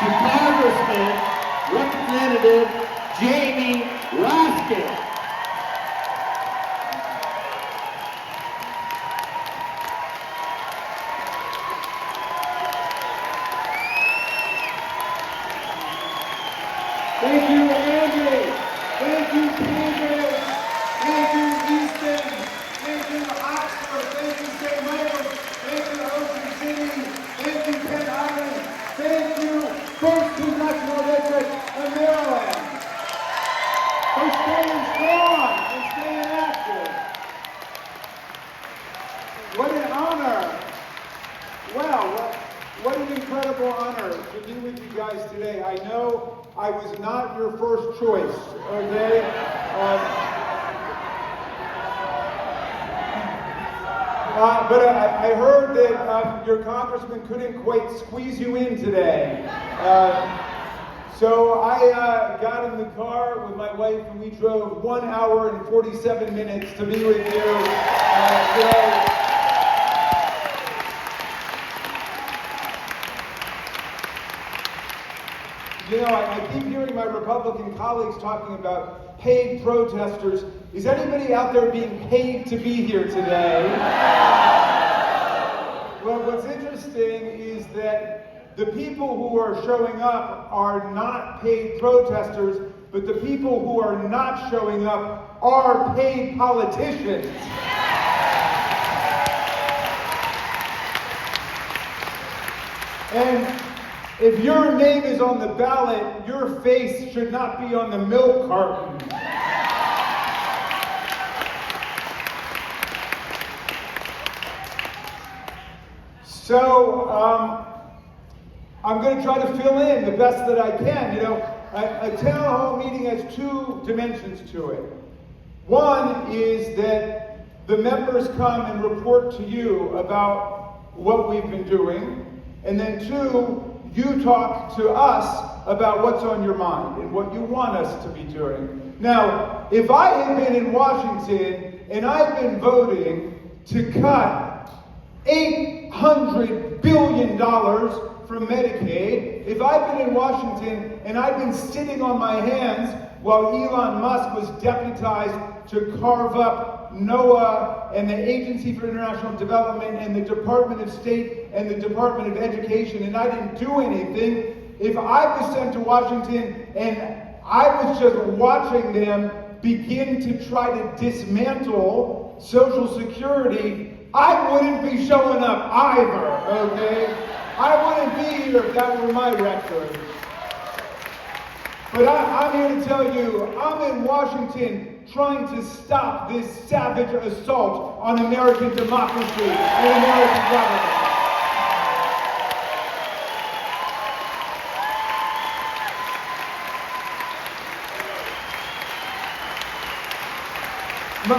to Congressman Representative Jamie Raskin. Thank you, Andy. Thank you, Cambridge. Thank you, Easton. Thank you, Oxford. Thank you, St. Michael. Thank you, Ocean City. Thank you, Penn Island. Thank you, First Congressional District of Maryland. For staying strong and staying active. What an honor. Wow, what an incredible honor to be with you guys today. I know I was not your first choice, okay? But I heard that your congressman couldn't quite squeeze you in today. So I got in the car with my wife and we drove 1 hour and 47 minutes to be with you today. You know, I keep hearing my Republican colleagues talking about paid protesters. Is anybody out there being paid to be here today? Well, what's interesting is that the people who are showing up are not paid protesters, but the people who are not showing up are paid politicians. And if your name is on the ballot, your face should not be on the milk carton. So, I'm going to try to fill in the best that I can. You know, a town hall meeting has two dimensions to it. One is that the members come and report to you about what we've been doing. And then two, you talk to us about what's on your mind and what you want us to be doing. Now, if I had been in Washington and I've been voting to cut $800 billion from Medicaid, if I've been in Washington and I've been sitting on my hands while Elon Musk was deputized to carve up NOAA and the Agency for International Development and the Department of State and the Department of Education, and I didn't do anything, if I was sent to Washington and I was just watching them begin to try to dismantle Social Security, I wouldn't be showing up either, okay? I wouldn't be here if that were my record. But I'm here to tell you, I'm in Washington trying to stop this savage assault on American democracy and American government.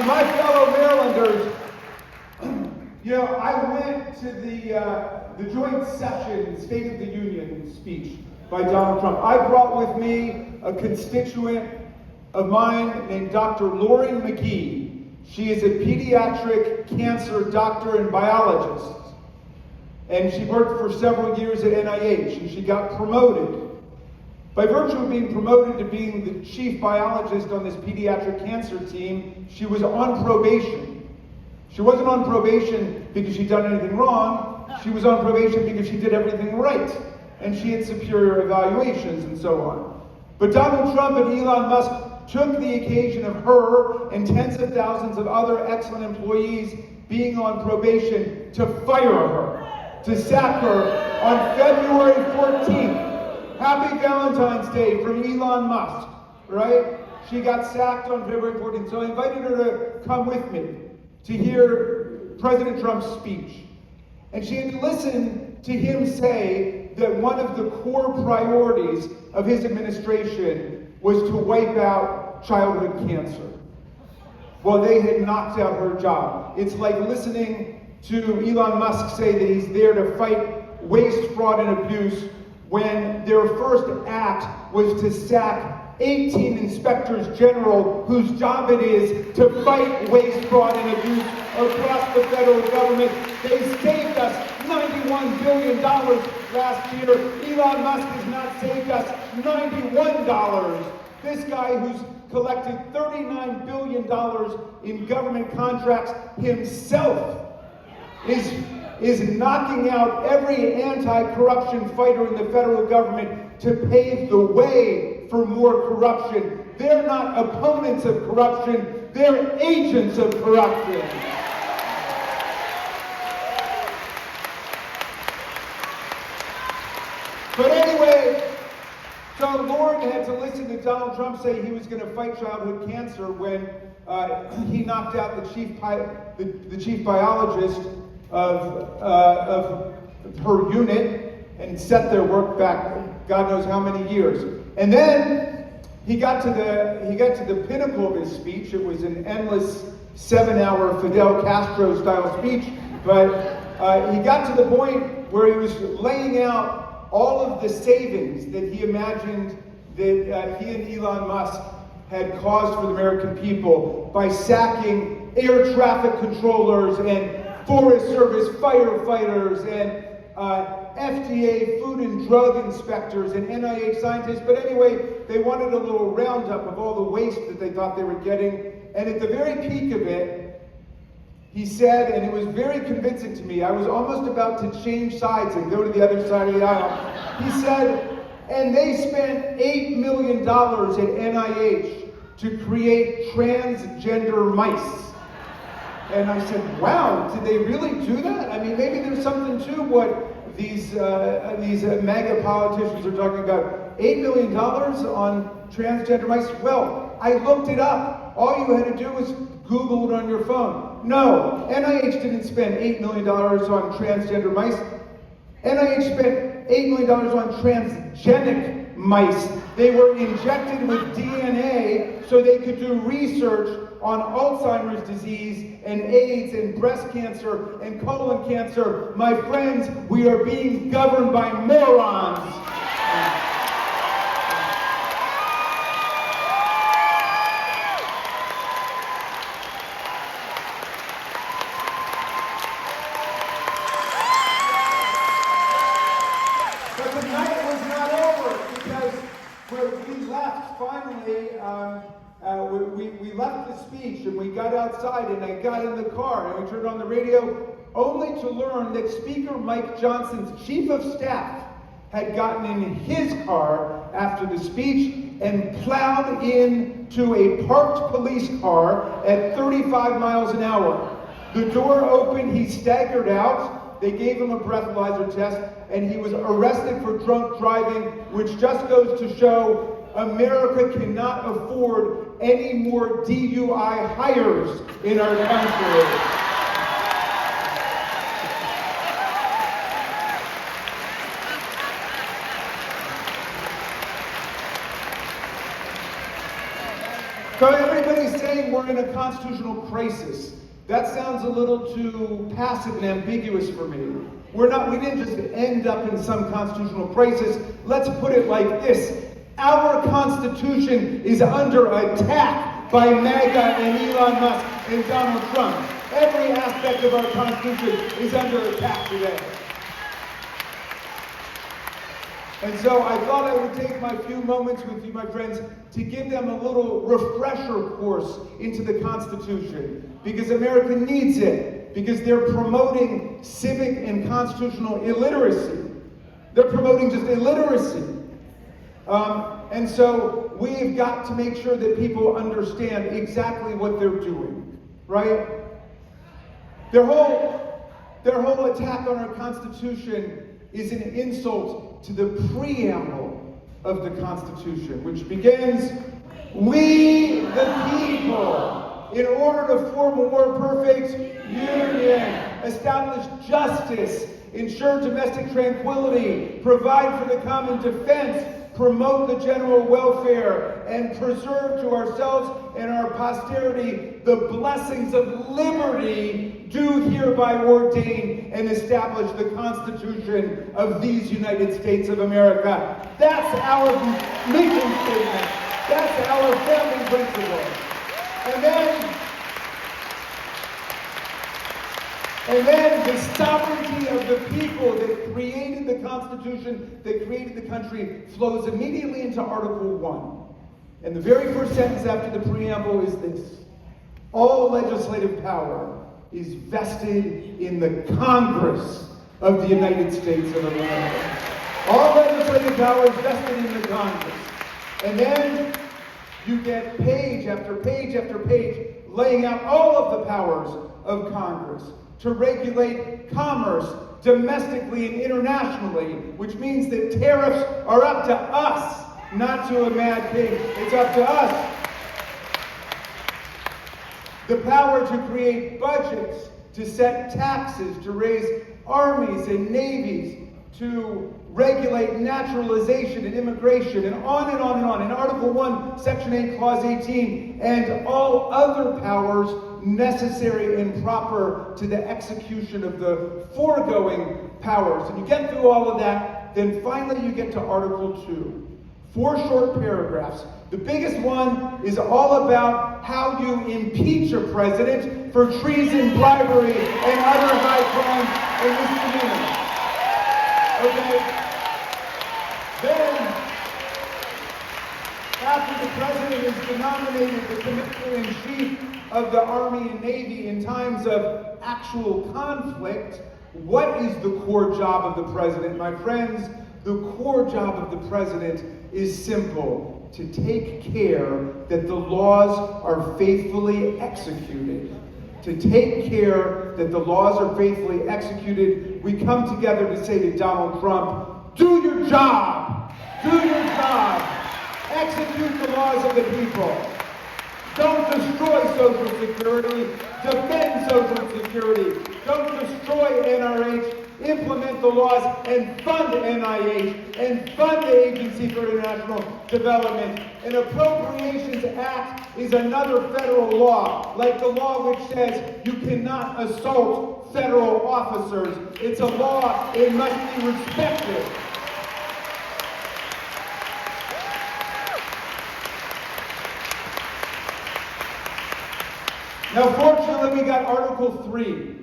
My fellow Marylanders, you know, I went to the joint session State of the Union speech by Donald Trump. I brought with me a constituent of mine named Dr. Lauren McGee. She is a pediatric cancer doctor and biologist. And she worked for several years at NIH, and she got promoted. By virtue of being promoted to being the chief biologist on this pediatric cancer team, she was on probation. She wasn't on probation because she'd done anything wrong. She was on probation because she did everything right. And she had superior evaluations and so on. But Donald Trump and Elon Musk took the occasion of her and tens of thousands of other excellent employees being on probation to fire her, to sack her on February 14th. Happy Valentine's Day from Elon Musk, right? She got sacked on February 14th. So I invited her to come with me to hear President Trump's speech. And she had listened to him say that one of the core priorities of his administration was to wipe out childhood cancer. Well, they had knocked out her job. It's like listening to Elon Musk say that he's there to fight waste, fraud, and abuse when their first act was to sack 18 inspectors general whose job it is to fight waste, fraud, and abuse across the federal government. They saved us $91 billion last year. Elon Musk has not saved us $91. This guy who's collected $39 billion in government contracts himself is knocking out every anti-corruption fighter in the federal government to pave the way for more corruption. They're not opponents of corruption, they're agents of corruption. But anyway, so Lauren had to listen to Donald Trump say he was going to fight childhood cancer when he knocked out the chief biologist of her unit and set their work back God knows how many years. And then he got to the pinnacle of his speech. It was an endless 7-hour Fidel Castro style speech, but he got to the point where he was laying out all of the savings that he imagined that he and Elon Musk had caused for the American people by sacking air traffic controllers and Forest Service firefighters and FDA food and drug inspectors and NIH scientists. But anyway, they wanted a little roundup of all the waste that they thought they were getting. And at the very peak of it, he said, and it was very convincing to me, I was almost about to change sides and go to the other side of the aisle. He said, and they spent $8 million at NIH to create transgender mice. And I said, wow, did they really do that? I mean, maybe there's something to what these MAGA politicians are talking about. $8 million on transgender mice? Well, I looked it up. All you had to do was Google it on your phone. No, NIH didn't spend $8 million on transgender mice. NIH spent $8 million on transgenic mice. They were injected with DNA so they could do research on Alzheimer's disease and AIDS and breast cancer and colon cancer. My friends, we are being governed by morons. But the night was not over because we left finally. We left the speech and we got outside and I got in the car and we turned on the radio only to learn that Speaker Mike Johnson's chief of staff had gotten in his car after the speech and plowed into a parked police car at 35 miles an hour. The door opened, he staggered out, they gave him a breathalyzer test, and he was arrested for drunk driving, which just goes to show America cannot afford any more DUI hires in our country. So everybody's saying we're in a constitutional crisis. That sounds a little too passive and ambiguous for me. We didn't just end up in some constitutional crisis. Let's put it like this. Our Constitution is under attack by MAGA and Elon Musk and Donald Trump. Every aspect of our Constitution is under attack today. And so I thought I would take my few moments with you, my friends, to give them a little refresher course into the Constitution. Because America needs it. Because they're promoting civic and constitutional illiteracy. They're promoting just illiteracy. And so we've got to make sure that people understand exactly what they're doing, right? Their whole attack on our Constitution is an insult to the preamble of the Constitution, which begins, "We the people, in order to form a more perfect union, establish justice, ensure domestic tranquility, provide for the common defense, promote the general welfare, and preserve to ourselves and our posterity the blessings of liberty, do hereby ordain and establish the Constitution of these United States of America." That's our mission statement. That's our founding principle. And then the sovereignty of the people that created the Constitution, that created the country, flows immediately into Article 1. And the very first sentence after the preamble is this: all legislative power is vested in the Congress of the United States of America. All legislative power is vested in the Congress. And then you get page after page after page laying out all of the powers of Congress to regulate commerce domestically and internationally, which means that tariffs are up to us, not to a mad king. It's up to us. The power to create budgets, to set taxes, to raise armies and navies, to regulate naturalization and immigration, and on and on and on. In Article 1, Section 8, Clause 18, and all other powers necessary and proper to the execution of the foregoing powers. And you get through all of that, then finally you get to Article 2. 4 short paragraphs. The biggest one is all about how you impeach a president for treason, bribery, and other high crimes and misdemeanors. Okay? Then, after the president is denominated the commander-in-chief of the Army and Navy in times of actual conflict, what is the core job of the president? My friends, the core job of the president is simple: to take care that the laws are faithfully executed. To take care that the laws are faithfully executed. We come together to say to Donald Trump, do your job! Do your job! Execute the laws of the people. Don't destroy Social Security. Defend Social Security. Don't destroy NRH. Implement the laws and fund NIH and fund the Agency for International Development. An Appropriations Act is another federal law, like the law which says you cannot assault federal officers. It's a law, it must be respected. Now, fortunately, we got Article 3.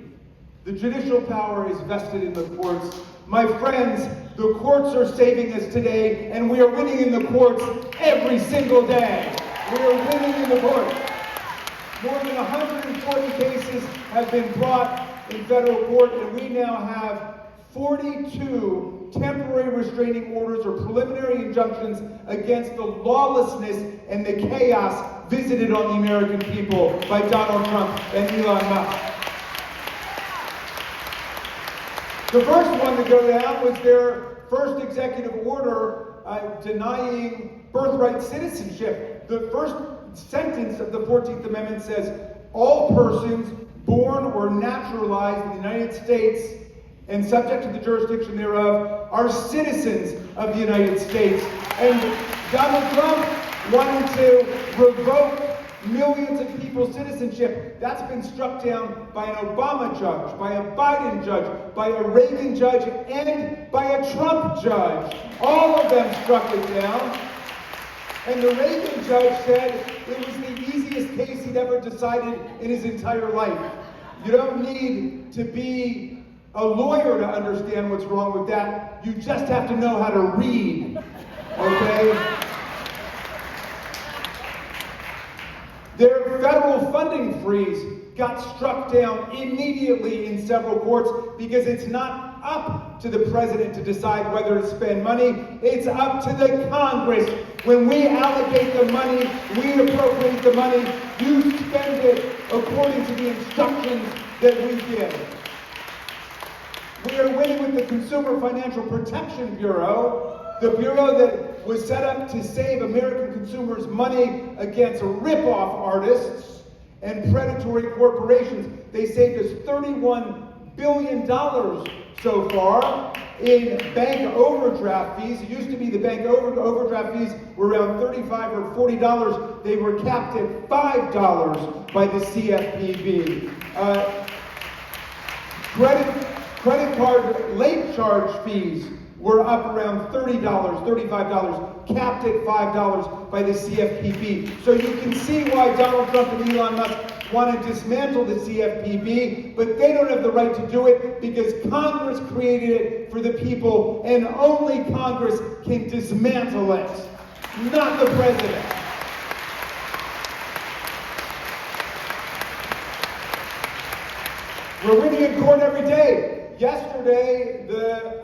The judicial power is vested in the courts. My friends, the courts are saving us today, and we are winning in the courts every single day. We are winning in the courts. More than 140 cases have been brought in federal court, and we now have 42 temporary restraining orders or preliminary injunctions against the lawlessness and the chaos visited on the American people by Donald Trump and Elon Musk. The first one to go down was their first executive order denying birthright citizenship. The first sentence of the 14th Amendment says, all persons born or naturalized in the United States and subject to the jurisdiction thereof are citizens of the United States. And Donald Trump wanted to revoke millions of people's citizenship. That's been struck down by an Obama judge, by a Biden judge, by a Reagan judge, and by a Trump judge. All of them struck it down. And the Reagan judge said it was the easiest case he'd ever decided in his entire life. You don't need to be a lawyer to understand what's wrong with that. You just have to know how to read. Okay? Their federal funding freeze got struck down immediately in several courts because it's not up to the president to decide whether to spend money. It's up to the Congress. When we allocate the money, we appropriate the money, you spend it according to the instructions that we give. We are winning with the Consumer Financial Protection Bureau, the bureau that was set up to save American consumers money against rip-off artists and predatory corporations. They saved us $31 billion so far in bank overdraft fees. It used to be the bank overdraft fees were around $35 or $40. They were capped at $5 by the CFPB. Credit card late charge fees were up around $30, $35, capped at $5 by the CFPB. So you can see why Donald Trump and Elon Musk want to dismantle the CFPB, but they don't have the right to do it because Congress created it for the people, and only Congress can dismantle it, not the president. We're winning in court every day. Yesterday, the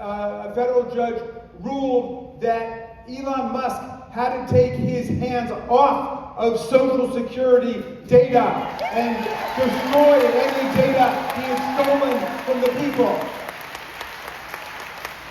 federal judge ruled that Elon Musk had to take his hands off of Social Security data and destroy any data he had stolen from the people.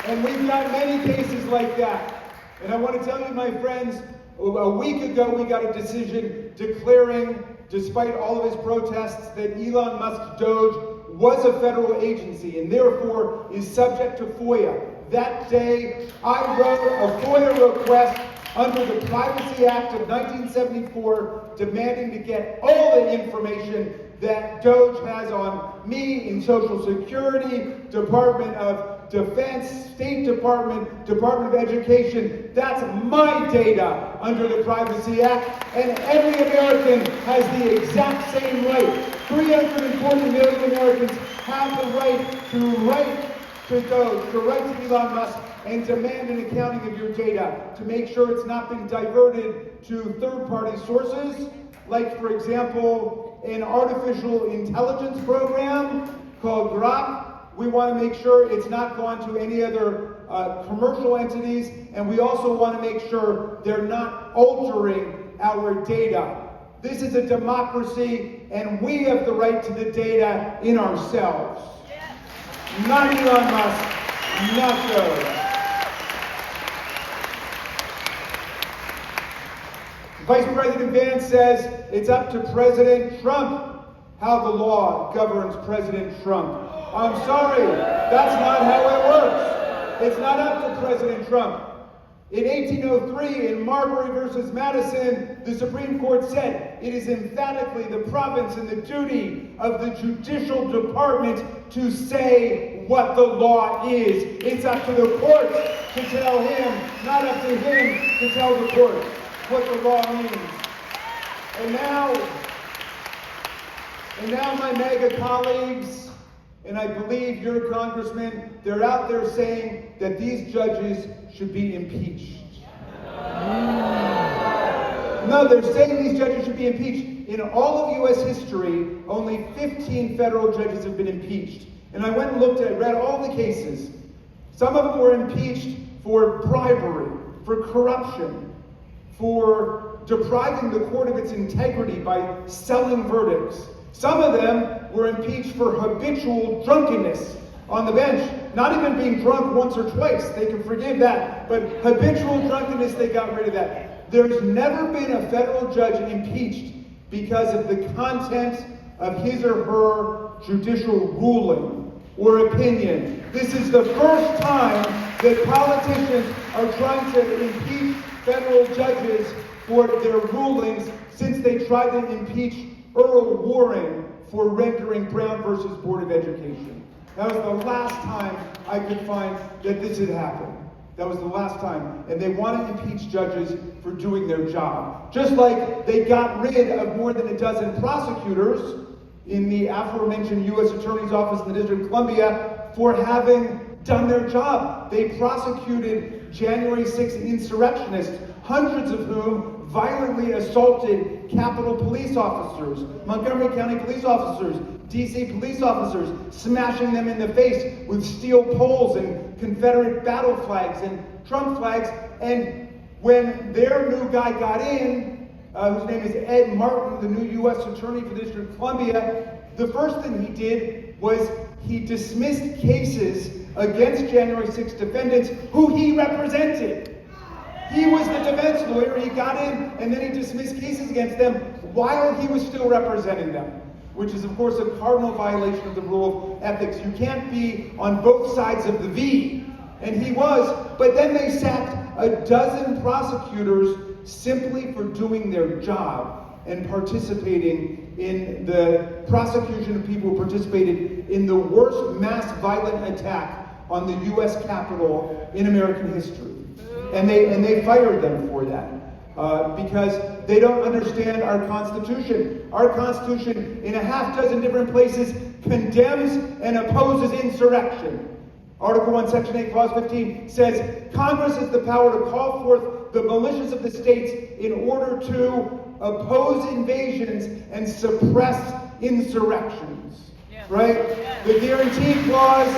And we've got many cases like that. And I want to tell you, my friends, a week ago we got a decision declaring, despite all of his protests, that Elon Musk's Doge was a federal agency and therefore is subject to FOIA. That day, I wrote a FOIA request under the Privacy Act of 1974 demanding to get all the information that Doge has on me in Social Security, Department of Defense, State Department, Department of Education. That's my data under the Privacy Act, and every American has the exact same right. 340 million Americans have the right to write to Doge, to write to Elon Musk, and demand an accounting of your data to make sure it's not been diverted to third-party sources, like, for example, an artificial intelligence program called Grok. We want to make sure it's not gone to any other commercial entities, and we also want to make sure they're not altering our data. This is a democracy, and we have the right to the data in ourselves. Not Elon Musk, not Doge. Vice President Vance says it's up to President Trump how the law governs President Trump. I'm sorry, that's not how it works. It's not up to President Trump. In 1803, in Marbury versus Madison, the Supreme Court said it is emphatically the province and the duty of the judicial department to say what the law is. It's up to the court to tell him, not up to him to tell the court what the law means. And now my MAGA colleagues, and I believe your congressmen, they're out there saying that these judges should be impeached. No, they're saying these judges should be impeached. In all of U.S. history, only 15 federal judges have been impeached. And I went and read all the cases. Some of them were impeached for bribery, for corruption, for depriving the court of its integrity by selling verdicts. Some of them were impeached for habitual drunkenness on the bench. Not even being drunk once or twice, they can forgive that. But habitual drunkenness, they got rid of that. There's never been a federal judge impeached because of the content of his or her judicial ruling or opinion. This is the first time that politicians are trying to impeach federal judges for their rulings since they tried to impeach Earl Warren for rendering Brown versus Board of Education. That was the last time I could find that this had happened. That was the last time. And they want to impeach judges for doing their job. Just like they got rid of more than a dozen prosecutors in the aforementioned U.S. Attorney's Office in the District of Columbia for having done their job. They prosecuted January 6th insurrectionists, hundreds of whom violently assaulted Capitol police officers, Montgomery County police officers, D.C. police officers, smashing them in the face with steel poles and Confederate battle flags and Trump flags. And when their new guy got in, whose name is Ed Martin, the new U.S. Attorney for the District of Columbia, the first thing he did was he dismissed cases against January 6th defendants who he represented. He was the defense lawyer, he got in, and then he dismissed cases against them while he was still representing them, which is, of course, a cardinal violation of the rule of ethics. You can't be on both sides of the V, and he was, but then they sacked a dozen prosecutors simply for doing their job and participating in the prosecution of people who participated in the worst mass violent attack on the U.S. Capitol in American history. And they fired them for that. Because they don't understand our Constitution. Our Constitution, in a half dozen different places, condemns and opposes insurrection. Article 1, Section 8, Clause 15 says, Congress has the power to call forth the militias of the states in order to oppose invasions and suppress insurrections. Yeah. Right? Yeah. The Guarantee Clause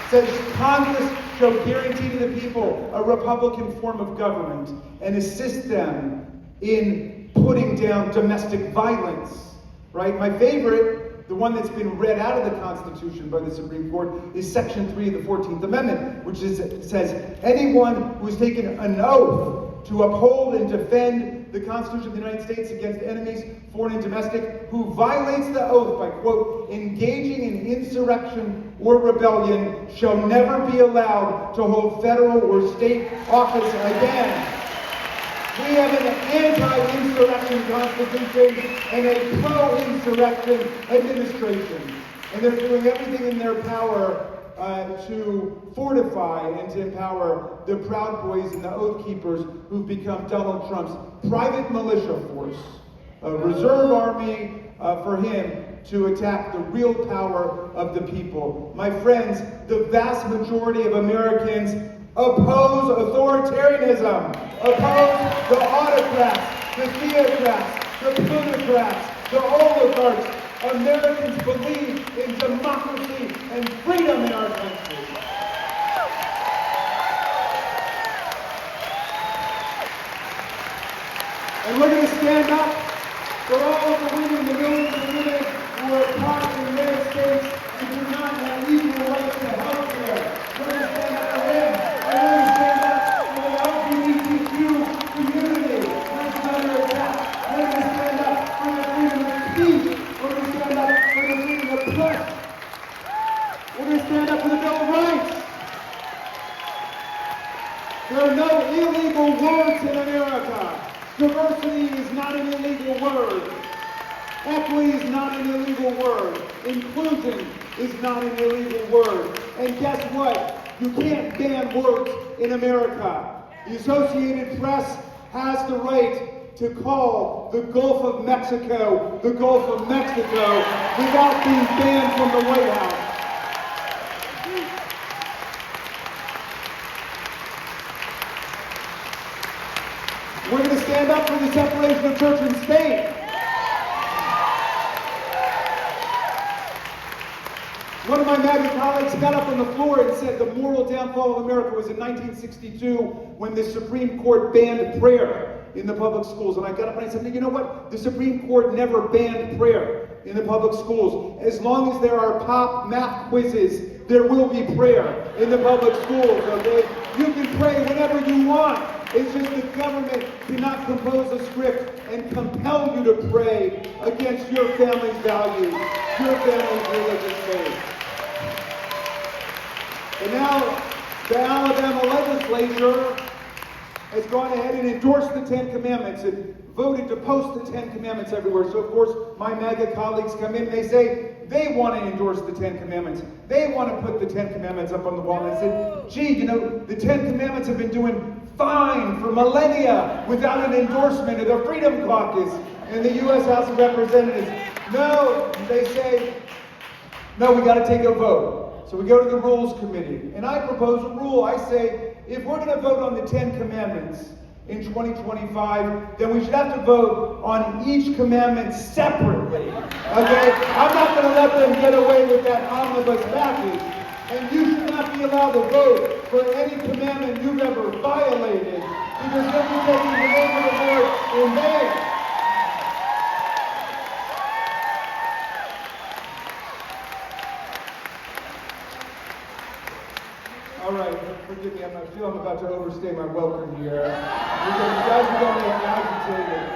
says Congress shall guarantee to the people a Republican form of government and assist them in putting down domestic violence. Right? My favorite, the one that's been read out of the Constitution by the Supreme Court, is Section 3 of the 14th Amendment, which says, anyone who has taken an oath to uphold and defend the Constitution of the United States against enemies, foreign and domestic, who violates the oath by, quote, engaging in insurrection or rebellion shall never be allowed to hold federal or state office again. We have an anti-insurrection constitution and a pro-insurrection administration. And they're doing everything in their power to fortify and to empower the Proud Boys and the Oath Keepers who've become Donald Trump's private militia force, a reserve army for him to attack the real power of the people. My friends, the vast majority of Americans oppose authoritarianism, oppose the autocrats, the theocrats, the plutocrats, the oligarchs. Americans believe in democracy and freedom in our country. And we're going to stand up for all of the women, the millions of women who are caught in the United States and do not have equal rights to health care. We're going to stand up for them. And we're going to stand up for the LGBTQ community. That's under attack. We're going to stand up for the freedom of speech. We're going to stand up for the freedom of press. We're going to stand up for the Bill of Rights. There are no illegal words in America. Diversity is not an illegal word. Equity is not an illegal word. Inclusion is not an illegal word. And guess what? You can't ban words in America. The Associated Press has the right to call the Gulf of Mexico the Gulf of Mexico without being banned from the White House. We're going to stand up for the separation of church and state. One of my MAGA colleagues got up on the floor and said the moral downfall of America was in 1962 when the Supreme Court banned prayer in the public schools. And I got up and I said, you know what? The Supreme Court never banned prayer in the public schools. As long as there are pop math quizzes, there will be prayer in the public schools, okay? You can pray whenever you want. It's just the government cannot compose a script and compel you to pray against your family's values, your family's religious faith. And now the Alabama legislature has gone ahead and endorsed the Ten Commandments and voted to post the Ten Commandments everywhere. So of course my MAGA colleagues come in and they say they want to endorse the Ten Commandments. They want to put the Ten Commandments up on the wall. And I said, gee, you know, the Ten Commandments have been doing fine for millennia without an endorsement of the Freedom Caucus in the U.S. House of Representatives. No, they say, no, we got to take a vote. So we go to the Rules Committee, and I propose a rule. I say, if we're going to vote on the Ten Commandments in 2025, then we should have to vote on each commandment separately. Okay? I'm not going to let them get away with that omnibus package. And you should not be allowed to vote for any commandment you've ever violated, because you'll be taking the name of the Lord in vain. All right, forgive me, I feel I'm about to overstay my welcome here. Because you guys are going to get agitated.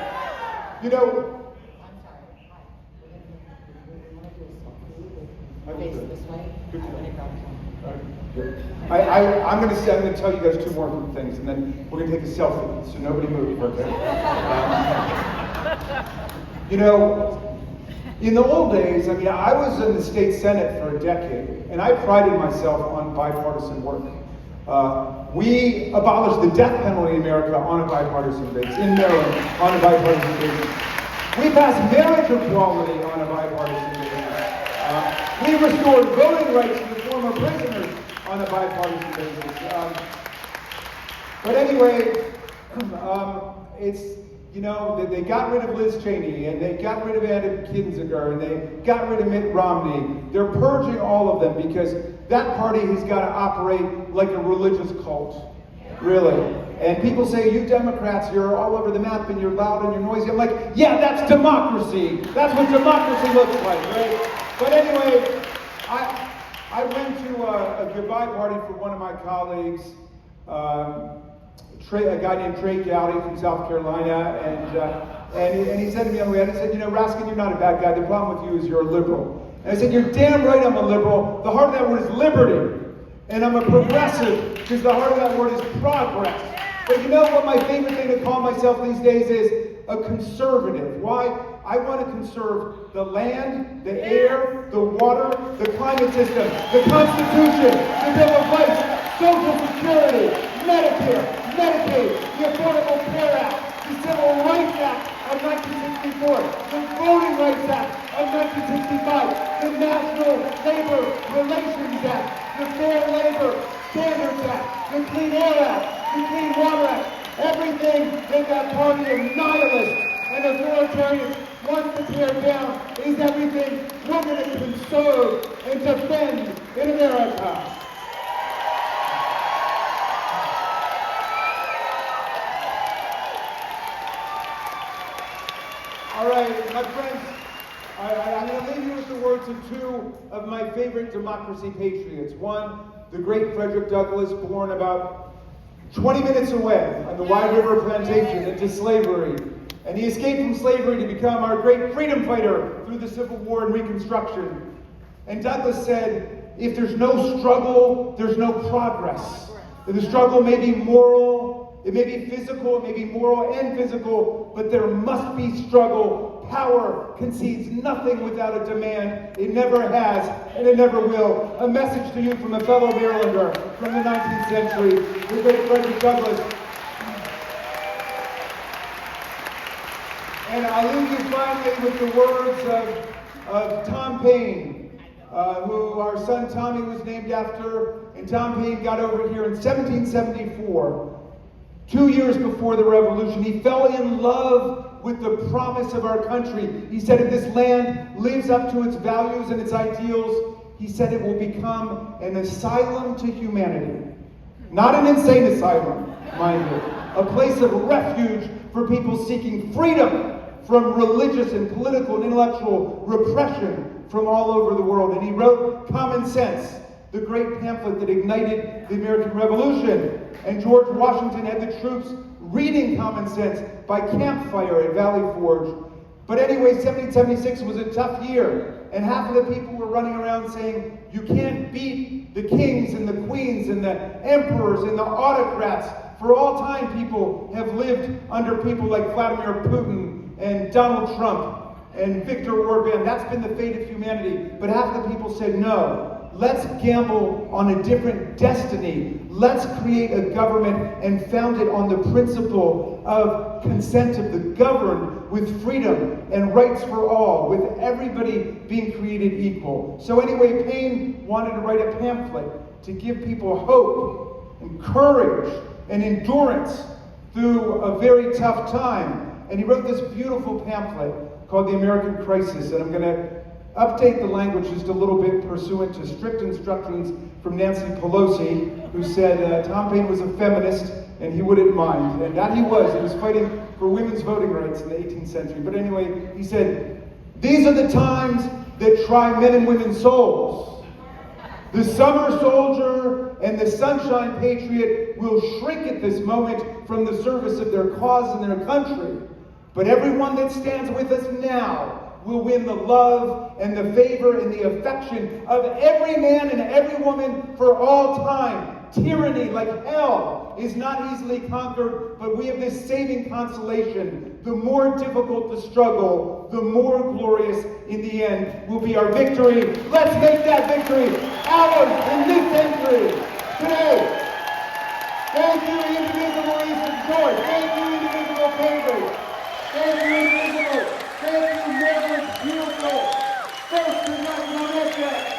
You know, I'm going to tell you guys two more things, and then we're going to take a selfie, so nobody move, okay? You know, In the old days, I mean, I was in the state senate for a decade, and I prided myself on bipartisan work. We abolished the death penalty in America on a bipartisan basis, in Maryland on a bipartisan basis. We passed marriage equality on a bipartisan basis. We restored voting rights to former prisoners on a bipartisan basis. But anyway, it's, you know, they got rid of Liz Cheney, and they got rid of Adam Kinzinger, and they got rid of Mitt Romney. They're purging all of them because that party has got to operate like a religious cult, really. And people say, you Democrats, you're all over the map, and you're loud and you're noisy. I'm like, yeah, that's democracy. That's what democracy looks like, right? But anyway, I went to a goodbye party for one of my colleagues, a guy named Trey Gowdy from South Carolina, and he said to me on the way out, he said, you know, Raskin, you're not a bad guy. The problem with you is you're a liberal. And I said, you're damn right I'm a liberal. The heart of that word is liberty. And I'm a progressive because the heart of that word is progress. But you know what my favorite thing to call myself these days is? A conservative. Why? I want to conserve the land, the air, the water, the climate system, the Constitution, the Bill of Rights, Social Security, Medicare, Medicaid, the Affordable Care Act, the Civil Rights Act of 1964, the Voting Rights Act of 1965, the National Labor Relations Act, the Fair Labor Standards Act, the Clean Air Act, the Clean Water Act, everything that party of nihilists and authoritarians wants to tear down is everything we're going to conserve and defend in America. All right, my friends, I'm going to leave you with the words of two of my favorite democracy patriots. One, the great Frederick Douglass, born about 20 minutes away on the Wye River Plantation into slavery. And he escaped from slavery to become our great freedom fighter through the Civil War and Reconstruction. And Douglass said, if there's no struggle, there's no progress. The struggle may be moral, it may be physical, it may be moral and physical, but there must be struggle. Power concedes nothing without a demand. It never has, and it never will. A message to you from a fellow Marylander from the 19th century, the great Frederick Douglass. And I'll leave you finally with the words of Tom Paine, who our son Tommy was named after. And Tom Paine got over here in 1774, 2 years before the Revolution. He fell in love with the promise of our country. He said, if this land lives up to its values and its ideals, he said it will become an asylum to humanity. Not an insane asylum, mind you. A place of refuge for people seeking freedom from religious and political and intellectual repression from all over the world. And he wrote Common Sense, the great pamphlet that ignited the American Revolution. And George Washington had the troops reading Common Sense by campfire at Valley Forge. But anyway, 1776 was a tough year. And half of the people were running around saying, you can't beat the kings and the queens and the emperors and the autocrats. For all time, people have lived under people like Vladimir Putin and Donald Trump and Viktor Orban. That's been the fate of humanity. But half the people said, no, let's gamble on a different destiny. Let's create a government and found it on the principle of consent of the governed with freedom and rights for all, with everybody being created equal. So anyway, Paine wanted to write a pamphlet to give people hope and courage and endurance through a very tough time. And he wrote this beautiful pamphlet called The American Crisis. And I'm going to update the language just a little bit pursuant to strict instructions from Nancy Pelosi, who said Tom Paine was a feminist and he wouldn't mind. And that he was. He was fighting for women's voting rights in the 18th century. But anyway, he said, these are the times that try men and women's souls. The summer soldier and the sunshine patriot will shrink at this moment from the service of their cause and their country. But everyone that stands with us now will win the love and the favor and the affection of every man and every woman for all time. Tyranny, like hell, is not easily conquered, but we have this saving consolation. The more difficult the struggle, the more glorious in the end will be our victory. Let's make that victory ours in this century, today. Thank you, indivisible Eastern Shore. Thank you, indivisible Cambridge. Thank you, indivisible. Thank you, Maryland, beautiful. First, we're not going to